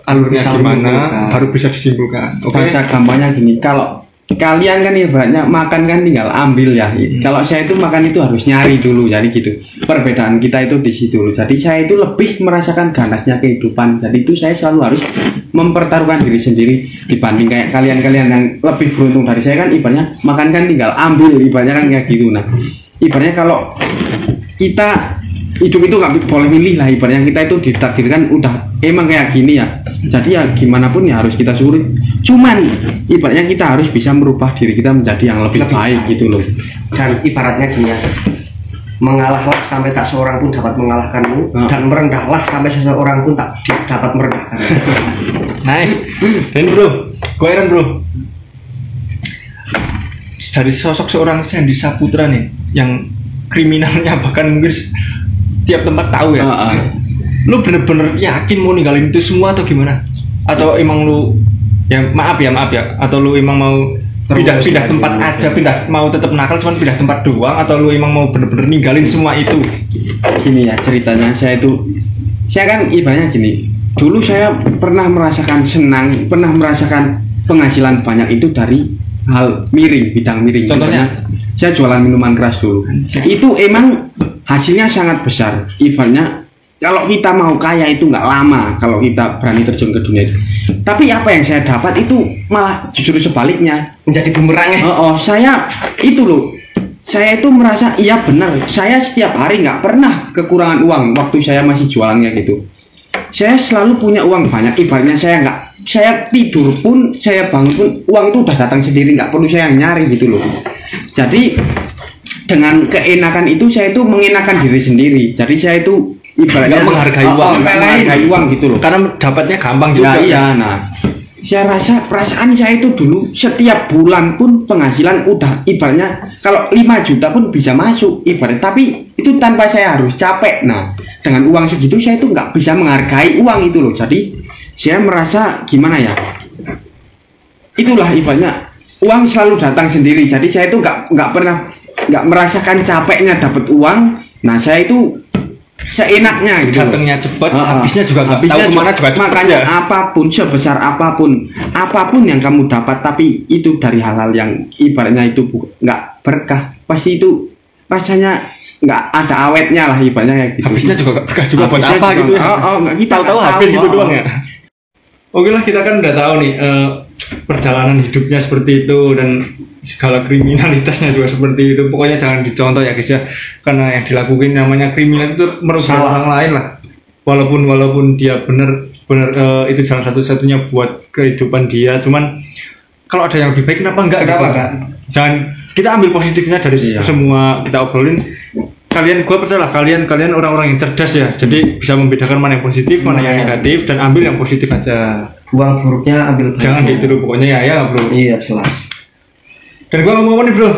alurnya gimana, baru bisa disimpulkan. Bahasa gampangnya gini, kalau kalian kan ibaratnya makan kan tinggal ambil ya. Kalau saya itu makan itu harus nyari dulu, jadi gitu. Perbedaan kita itu di situ. Jadi saya itu lebih merasakan ganasnya kehidupan. Jadi itu saya selalu harus mempertaruhkan diri sendiri dibanding kayak kalian yang lebih beruntung dari saya kan ibaratnya makan kan tinggal ambil, ibaratnya kan kayak gitu. Nah, ibaratnya kalau kita hidup itu nggak boleh milih lah, ibaratnya kita itu ditakdirkan udah emang kayak gini ya. Jadi ya gimana pun ya harus kita syukuri. Cuman ibaratnya kita harus bisa merubah diri kita menjadi yang lebih baik gitu loh. Dan ibaratnya gini ya, mengalahlah sampai tak seorang pun dapat mengalahkanmu, dan merendahlah sampai seseorang pun tak dapat merendahkanmu. Nice. Dan bro, gue heran bro, dari sosok seorang Sandy Saputra nih yang kriminalnya bahkan mungkin tiap tempat tahu ya, lu bener-bener yakin mau ninggalin itu semua atau gimana? Atau emang lu ya maaf ya, atau lu emang mau pindah tempat aja, mau tetap nakal cuman pindah tempat doang, atau lu emang mau bener-bener ninggalin semua itu? Gini ya ceritanya, saya kan ibaratnya gini, dulu saya pernah merasakan senang, pernah merasakan penghasilan banyak itu dari hal bidang miring. Contohnya saya jualan minuman keras dulu, itu emang hasilnya sangat besar. Ibaratnya kalau kita mau kaya itu nggak lama kalau kita berani terjun ke dunia itu. Tapi apa yang saya dapat itu malah justru sebaliknya, menjadi bumerangnya. Saya itu merasa iya benar, saya setiap hari nggak pernah kekurangan uang. Waktu saya masih jualannya gitu, saya selalu punya uang banyak. Ibaratnya saya tidur pun, saya bangun pun, uang itu udah datang sendiri, nggak perlu saya nyari gitu loh. Jadi dengan keenakan itu saya itu mengenakan diri sendiri. Jadi saya itu ibaratnya menghargai uang gitu loh, karena dapatnya gampang juga. Iya. Nah, saya rasa perasaan saya itu dulu setiap bulan pun penghasilan udah ibaratnya kalau 5 juta pun bisa masuk ibaratnya, tapi itu tanpa saya harus capek. Nah, dengan uang segitu saya itu nggak bisa menghargai uang itu loh. Jadi saya merasa gimana ya, itulah ibaratnya uang selalu datang sendiri. Jadi saya itu nggak pernah merasakan capeknya dapat uang. Nah, saya itu seenaknya gitu, datangnya cepat, habisnya juga nggak tahu kemana juga cepat. Makanya apapun, sebesar apapun yang kamu dapat, tapi itu dari hal-hal yang ibaratnya itu nggak berkah, pasti itu rasanya nggak ada awetnya lah ibaratnya kayak gitu. Habisnya juga nggak berkah juga, buat apa gitu ya? Kita tahu habis gitu doang ya. Oke lah, kita kan udah tahu nih perjalanan hidupnya seperti itu dan segala kriminalitasnya juga seperti itu. Pokoknya jangan dicontoh ya guys ya, karena yang dilakukan namanya kriminal itu merugikan orang lain lah. Walaupun dia benar itu jalan satu-satunya buat kehidupan dia. Cuman kalau ada yang lebih baik kenapa enggak? Jangan, kita ambil positifnya dari semua kita obrolin. Gue percaya kalian orang-orang yang cerdas ya, jadi bisa membedakan mana yang positif, mana yang negatif, dan ambil yang positif aja. Buang buruknya, ambil baiknya. Jangan gitu dulu pokoknya ya bro. Iya jelas. Dan gue ngomong nih bro,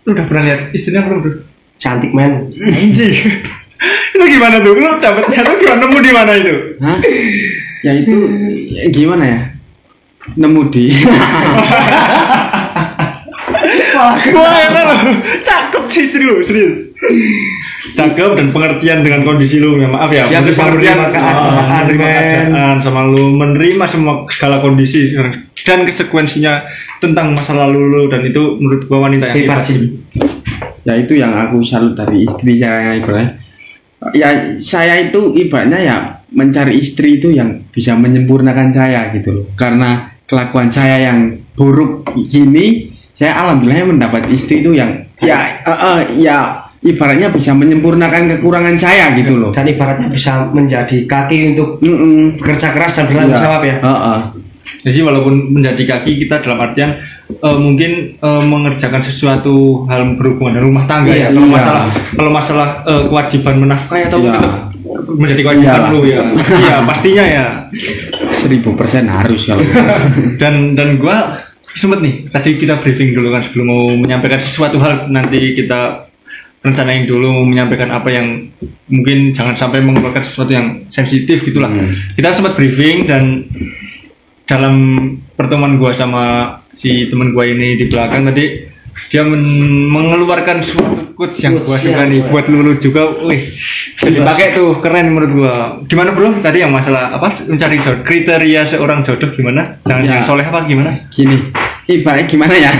lu udah pernah lihat istrinya belum bro? Cantik men. Anjir. Itu gimana tuh? Lu dapetnya tuh gimana, nemu di mana itu? Hah? Ya itu gimana ya? Nemu di Wah enak loh, cakep sih, serius. Cakep dan pengertian dengan kondisi lu, ya maaf ya. Dia bisa menerima keadaan sama lu, menerima segala kondisi dan konsekuensinya tentang masa lalu lu, dan itu menurut gua wanita yang hebat. Ya itu yang aku salut dari istri saya ibaratnya. Ya saya itu ibaratnya ya mencari istri itu yang bisa menyempurnakan saya gitu loh. Karena kelakuan saya yang buruk gini, saya alhamdulillah mendapat istri itu yang ya ibaratnya bisa menyempurnakan kekurangan saya gitu loh. Dan ibaratnya bisa menjadi kaki untuk bekerja keras dan bertanggung jawab ya. Jadi walaupun menjadi kaki kita dalam artian mungkin mengerjakan sesuatu hal berhubungan dengan rumah tangga ya. Kalau masalah kewajiban menafkahi atau gitu menjadi kewajiban lu ya. Iya pastinya ya. 1000% harus kalau. dan gua sempet nih tadi kita briefing dulu kan sebelum mau menyampaikan sesuatu hal, nanti kita rencanain dulu mau menyampaikan apa yang mungkin jangan sampai mengeluarkan sesuatu yang sensitif gitulah. Kita sempat briefing dan dalam pertemuan gua sama si teman gua ini di belakang tadi dia mengeluarkan suatu quotes yang gua suka nih buat lulu juga. Wih, bisa dipakai tuh, keren menurut gua. Gimana bro tadi yang masalah apa mencari jodoh, kriteria seorang jodoh gimana? Jangan yang soleh apa gimana? Gini, ibaratnya gimana ya?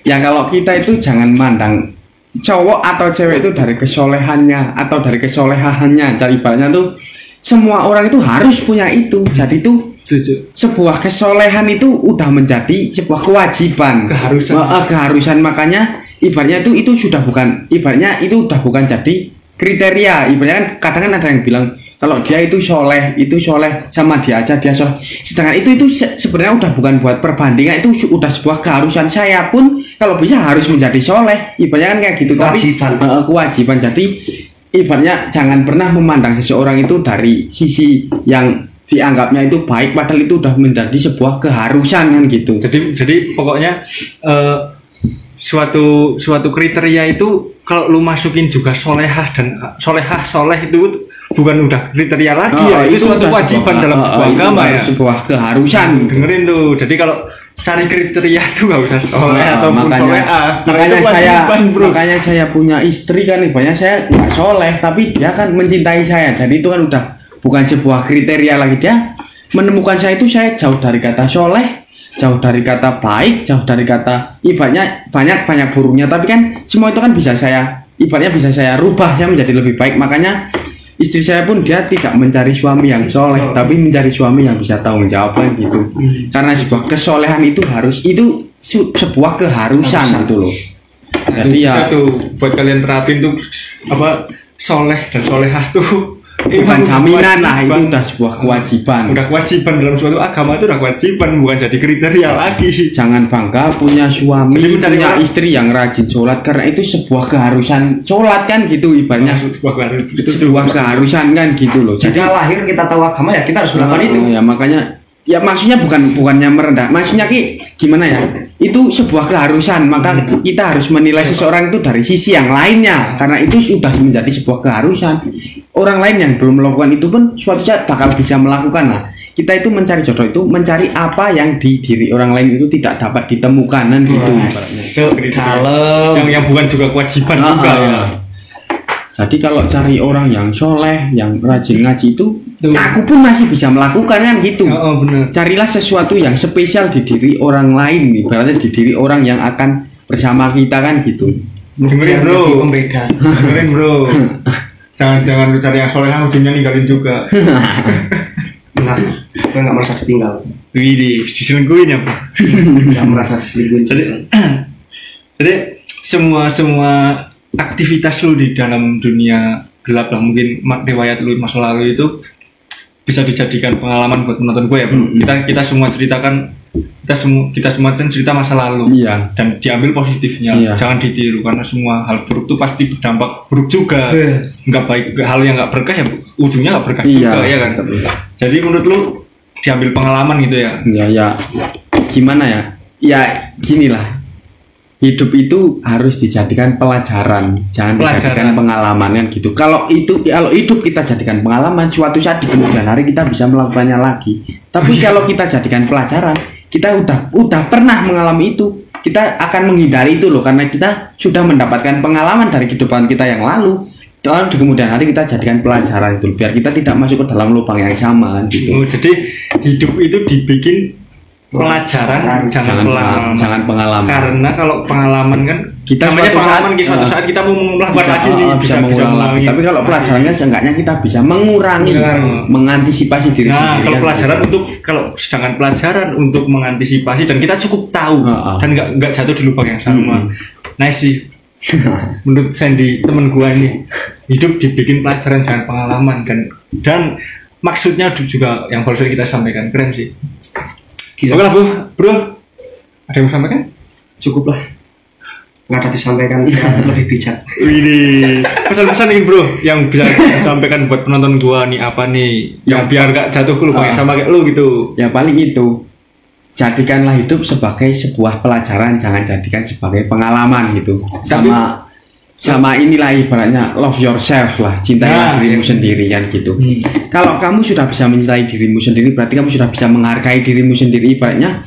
Ya kalau kita itu jangan mandang cowok atau cewek itu dari kesolehannya atau dari kesolehannya. Cari ibaratnya tuh semua orang itu harus punya itu. Jadi tuh sebuah kesolehan itu udah menjadi sebuah kewajiban, keharusan. Makanya ibaratnya itu sudah bukan, ibaratnya itu udah bukan jadi kriteria. Ibaratnya kan kadang kan ada yang bilang Kalau dia itu soleh sama dia aja dia soleh. Sedangkan itu sebenarnya udah bukan buat perbandingan, itu udah sebuah keharusan. Saya pun kalau bisa harus menjadi soleh. Ibaratnya kan kayak gitu. Kewajiban. Tapi kewajiban. Jadi ibaratnya jangan pernah memandang seseorang itu dari sisi yang dianggapnya itu baik, padahal itu udah menjadi sebuah keharusan kan gitu. Jadi pokoknya suatu kriteria itu kalau lu masukin juga soleh itu bukan udah kriteria lagi ya, itu suatu kewajiban dalam sebuah agama ya, sebuah keharusan. Dengerin tuh, jadi kalau cari kriteria tuh nggak usah soleh ataupun makanya saya punya istri kan, ibaratnya saya nggak soleh tapi dia kan mencintai saya, jadi itu kan udah bukan sebuah kriteria lagi. Dia menemukan saya itu, saya jauh dari kata soleh, jauh dari kata baik, jauh dari kata ibaratnya banyak buruknya, tapi kan semua itu kan bisa saya rubah ya menjadi lebih baik. Makanya istri saya pun dia tidak mencari suami yang soleh, tapi mencari suami yang bisa tanggung jawab gitu. Karena sebuah kesolehan itu sebuah keharusan gitu loh. Jadi ya tuh buat kalian terapin tuh apa, soleh dan solehah tuh bukan jaminan lah, itu udah sebuah kewajiban. Udah kewajiban dalam suatu agama, itu udah kewajiban, bukan jadi kriteria lagi. Jangan bangga punya suami, punya istri yang rajin sholat, karena itu sebuah keharusan sholat kan gitu ibaratnya. Sebuah keharusan kan gitu loh. Jadi lahir kita tahu agama ya kita harus melakukan itu. Ya makanya ya maksudnya bukannya merendah, maksudnya gimana ya, itu sebuah keharusan, maka kita harus menilai seseorang itu dari sisi yang lainnya, karena itu sudah menjadi sebuah keharusan. Orang lain yang belum melakukan itu pun suatu saat bakal bisa melakukan lah. Kita itu mencari jodoh itu mencari apa yang di diri orang lain itu tidak dapat ditemukan kan gitu. Yang bukan juga kewajiban juga ya. Jadi kalau cari orang yang soleh, yang rajin ngaji itu, aku pun masih bisa melakukan kan gitu. Bener. Carilah sesuatu yang spesial di diri orang lain, ibaratnya di diri orang yang akan bersama kita kan gitu. Dengerin bro. Jangan lu cari yang soleh, ujungnya ninggalin juga. Benar, gue nggak merasa ditinggal. Widih, diselingkuhin ya, Pak? Nggak merasa diselingkuhin. Jadi semua aktivitas lu di dalam dunia gelap lah, mungkin riwayat lu masa lalu itu bisa dijadikan pengalaman buat penonton gue ya, bro. Kita semua ceritakan, kita semua kan cerita masa lalu, dan diambil positifnya, jangan ditiru, karena semua hal buruk itu pasti berdampak buruk juga. Nggak baik, hal yang nggak berkah ya ujungnya nggak berkah juga ya kan. Jadi menurut lu diambil pengalaman gitu ya? Ya gimana ya? Ya ginilah, hidup itu harus dijadikan pelajaran, jangan dijadikan pengalaman kan gitu. Kalau hidup kita jadikan pengalaman, suatu saat di kemudian hari kita bisa melakukannya lagi. Tapi kalau kita jadikan pelajaran, kita udah pernah mengalami itu, kita akan menghindari itu loh, karena kita sudah mendapatkan pengalaman dari kehidupan kita yang lalu. Lalu di kemudian hari kita jadikan pelajaran itu, biar kita tidak masuk ke dalam lubang yang sama gitu. Jadi hidup itu dibikin pelajaran, jangan pengalaman. Karena kalau pengalaman kan kita suatu saat kita mau melakukan lagi bisa mengulang lagi. Tapi kalau pelajarannya seenggaknya kita bisa mengurangi, mengantisipasi diri sendiri. Kalau sedangkan pelajaran untuk mengantisipasi, dan kita cukup tahu dan nggak jatuh di lubang yang sama. Nice sih. Menurut Sandy, temen gua ini, hidup dibikin pelajaran jangan pengalaman, dan maksudnya juga yang baru kita sampaikan keren sih. Oke lah bro, ada yang mau sampaikan? Cukup lah, nggak ada disampaikan. Lebih bijak. Ini pesan-pesan nih bro yang bisa disampaikan buat penonton gua nih, apa nih yang biar gak jatuh ke lubang sama kayak lu gitu. Ya paling itu, jadikanlah hidup sebagai sebuah pelajaran, jangan jadikan sebagai pengalaman gitu. Sama inilah ibaratnya love yourself lah, cintailah dirimu sendiri kan gitu. Kalau kamu sudah bisa mencintai dirimu sendiri, berarti kamu sudah bisa menghargai dirimu sendiri. Ibaratnya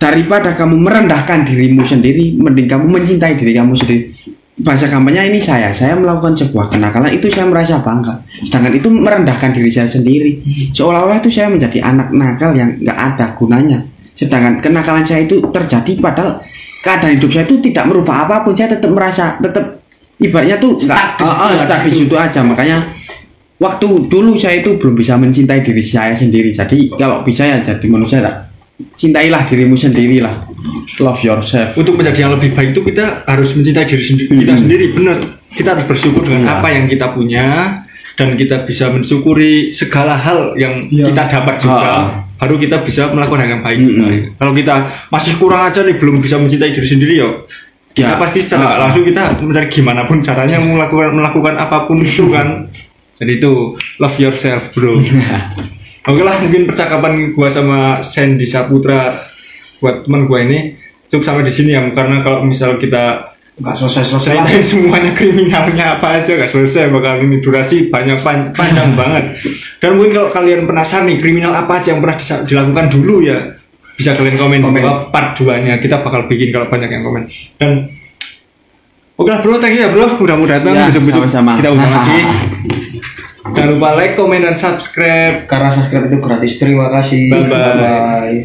daripada kamu merendahkan dirimu sendiri, mending kamu mencintai diri kamu sendiri. Bahasa gampangnya ini, saya melakukan sebuah kenakalan itu saya merasa bangga, sedangkan itu merendahkan diri saya sendiri, seolah-olah itu saya menjadi anak nakal yang nggak ada gunanya. Sedangkan kenakalan saya itu terjadi padahal keadaan hidup saya itu tidak merubah apapun, saya tetap ibaratnya tuh stuck di situ aja. Makanya waktu dulu saya itu belum bisa mencintai diri saya sendiri. Jadi kalau bisa ya jadi manusia, cintailah dirimu sendiri lah, love yourself. Untuk menjadi yang lebih baik itu kita harus mencintai diri kita sendiri. Benar, kita harus bersyukur dengan apa yang kita punya, dan kita bisa mensyukuri segala hal yang kita dapat juga, baru kita bisa melakukan hal yang baik juga. Kalau kita masih kurang aja nih, belum bisa mencintai diri sendiri kita pasti secara langsung kita mencari gimana pun caranya melakukan apapun itu kan. Jadi itu love yourself bro. Oke lah, mungkin percakapan gua sama Sandy Saputra buat teman gua ini cukup sampai di sini ya, karena kalau misal kita nggak selesai ceritain semuanya kriminalnya apa aja nggak selesai, bakal ini durasi banyak panjang banget. Dan mungkin kalau kalian penasaran nih kriminal apa aja yang pernah dilakukan dulu ya, bisa kalian komen bahwa part 2-nya kita bakal bikin kalau banyak yang komen. Dan oke lah bro, thank you ya bro, udah mau datang, besok kita undang lagi. Jangan lupa like, komen, dan subscribe. Karena subscribe itu gratis. Terima kasih. Bye bye.